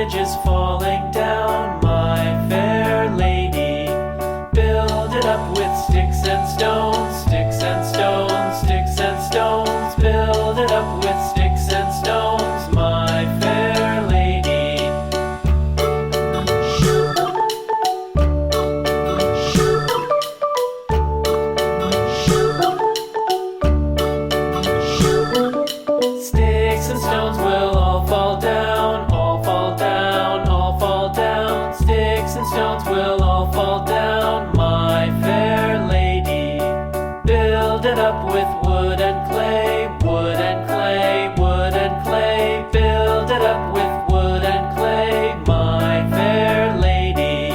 bridges falling down, my fair lady. Build it up with sticks and stones, sticks and stones, sticks and stones. Build it up with sticks and stones, my fair lady. Sticks and stones will all fall down, all fall down, all fall down. Sticks and stones will all fall down, my fair lady. Build it up with wood and clay, wood and clay, wood and clay. Build it up with wood and clay, my fair lady.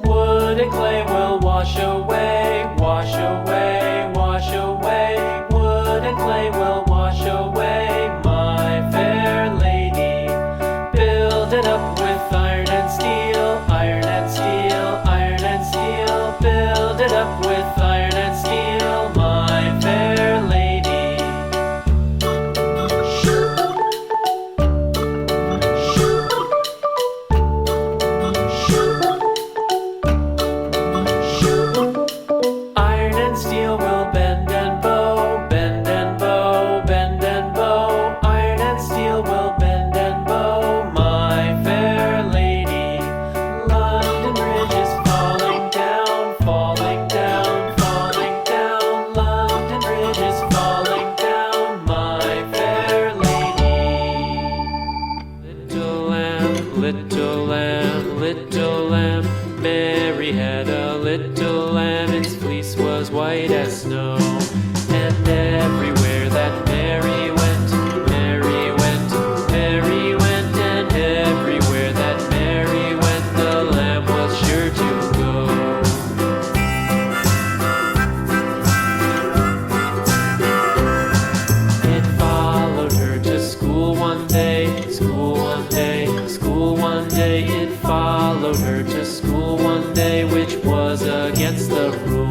Wood and clay will wash away, wash away, wash away. Wood and clay will wash away, my fair lady. Build it up with iron and steel, iron and steel, iron and steel. Build it up with iron and steel, my fair lady. Iron and steel will bend and bow, bend and bow, bend and bow. Iron and steel will bend and bow, my fair lady. London Bridge is falling down, falling down, falling down. London Bridge is falling down, my fair lady. Little lamb, little lamb, little lamb. Mary had a little lamb, its fleece was white as snow. And everywhere that Mary went, Mary went, Mary went. And everywhere that Mary went, the lamb was sure to go. It followed her to school one day, school one day, school one day. It followed her to school one day, which was against the rules.